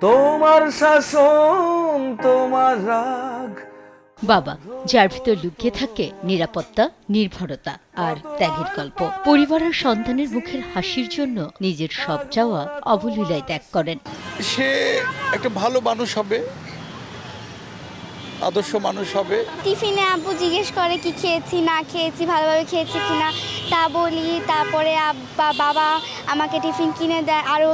তোমার শাসন, তোমার রাগ। বাবা, যার ভিতর লুকিয়ে থাকে নিরাপত্তা, নির্ভরতা আর ত্যাগের গল্প। পরিবার আর সন্তানের মুখের হাসির জন্য নিজের সব চাওয়া অবলীলায় ত্যাগ করেন। সে একটা ভালো মানুষ হবে, আদর্শ মানুষ হবে। টিফিনে আব্বু জিজ্ঞেস করে কি খেয়েছি না খেয়েছি, ভালোভাবে খেয়েছি কিনা তা বলি। তারপরে বাবা আমাকে টিফিন কিনে দেয়, আরও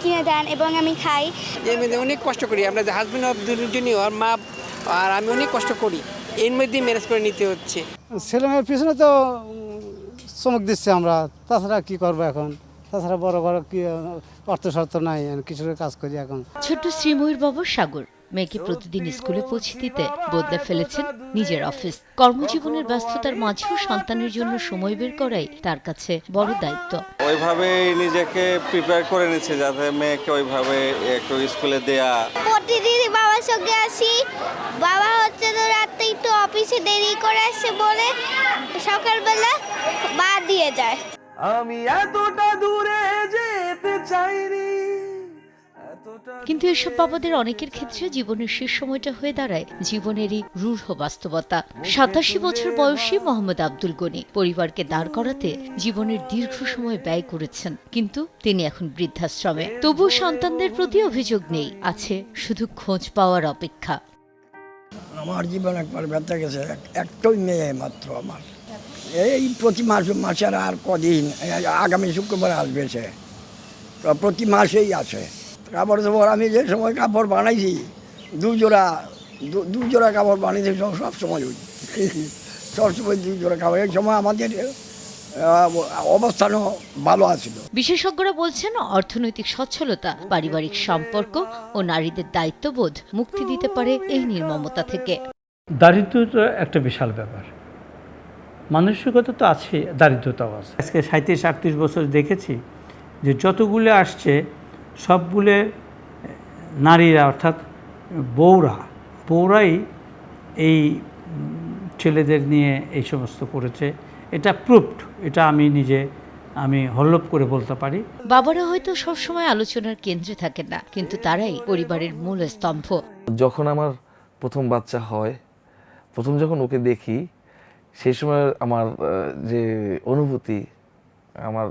কিনে দেন এবং আমি খাই। এর মধ্যে অনেক কষ্ট করি, আমরা যে হাজব্যান্ড অফ দুজনই, ওর মা আর আমি অনেক কষ্ট করি, এর মধ্যেই ম্যানেজ করে নিতে হচ্ছে। ছেলেমেয়ের পিছনে তো চমক দিচ্ছে আমরা, তাছাড়া কি করবো এখন? তাছাড়া বড় বড় কি অর্থ শর্ত নাই, কিছুর কাজ করি এখন। ছোট্ট শ্রীময়ীর বাবা সাগর মেয়েকে প্রতিদিন স্কুলে পৌঁছে দিতে বদলে ফেলেছেন নিজের অফিস। কর্মজীবনের ব্যস্ততার মাঝেও সন্তানের জন্য সময় বের করাই তার কাছে বড় দায়িত্ব। ওইভাবে নিজেকে প্রিপেয়ার করে নিচ্ছে যাতে মেয়েকে ওইভাবে একটু স্কুলে দেয়া। প্রতিদিন বাবার সঙ্গে আসি। বাবা হচ্ছে তো রাতে একটু অফিসে দেরি করে আসে বলে সকালবেলা বাদ দিয়ে যায়। আমি এতটা দূরে যেতে চাইনি। কিন্তু এসব বাবাদের অনেকের ক্ষেত্রে জীবনের শেষ সময়টা হয়ে দাঁড়ায় জীবনেরই রূঢ় বাস্তবতা। ৮৭ বছর বয়সী মোহাম্মদ আব্দুল গনি পরিবারকে দাঁড় করাতে জীবনের দীর্ঘ সময় ব্যয় করেছেন, কিন্তু তিনি এখন বৃদ্ধাশ্রমে। তবুও সন্তানদের প্রতি অভিযোগ নেই, আছে শুধু খোঁজ পাওয়ার অপেক্ষা। আমার জীবন একবার ব্যথা গেছে, একটাই মেয়ে মাত্র আমার। এই প্রতি মাসের আর কদিন, আগামী শুক্রবার আসবে সে, প্রতি মাসেই আসে। কাপড় চোপড় আমি যে সময় কাপড় বানাইছি, দু জোড়া কাপড় বানিয়েছি সবসময়, সবসময় 2 জোড়া কাপড়। এই সময় আমাদের অবস্থানও ভালো আছিল। বিশেষজ্ঞরা বলছেন অর্থনৈতিক সচ্ছলতা, পারিবারিক সম্পর্ক ও নারীদের দায়িত্ববোধ মুক্তি দিতে পারে এই নির্মমতা থেকে। দারিদ্রতা একটা বিশাল ব্যাপার, মানসিকতা তো আছে, দারিদ্রতাও আছে। আজকে 37-38 বছর দেখেছি যে যতগুলো আসছে সবগুলো নারীরা, অর্থাৎ বউরাই এই ছেলেদের নিয়ে এই সমস্ত করেছে। এটা প্রুফড, এটা আমি হল্লপ করে বলতে পারি। বাবারা হয়তো সবসময় আলোচনার কেন্দ্রে থাকেন না, কিন্তু তারাই পরিবারের মূল স্তম্ভ। যখন আমার প্রথম বাচ্চা হয়, প্রথম যখন ওকে দেখি, সেই সময় আমার যে অনুভূতি, আমার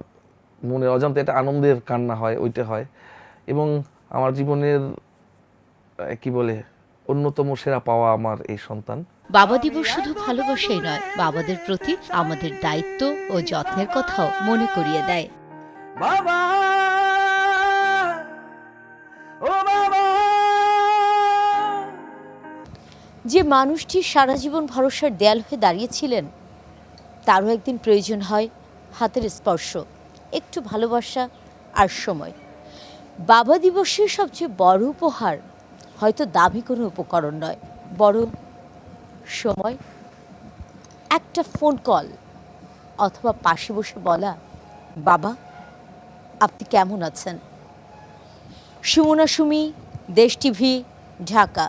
মনে অজান্তে একটা আনন্দের কান্না হয়, ওইটা হয়। এবং আমার জীবনের কি বলে অন্যতম সেরা পাওয়া আমার এই সন্তান। বাবা দিবস শুধু ভালোবাসাই নয়, বাবাদের প্রতি আমাদের দায়িত্ব ও যত্নের কথাও মনে করিয়ে দেয়। বাবা, ও বাবা। যে মানুষটি সারা জীবন ভরসার দেয়াল হয়ে দাঁড়িয়েছিলেন, তারও একদিন প্রয়োজন হয় হাতের স্পর্শ, একটু ভালোবাসা আর সময়। বাবা দিবসের সবচেয়ে বড় উপহার হয়তো দামি কোনো উপকরণ নয়, বরং সময়। একটা ফোন কল অথবা পাশে বসে বলা, বাবা আপনি কেমন আছেন? সুমনা সুমি, দেশ টিভি, ঢাকা।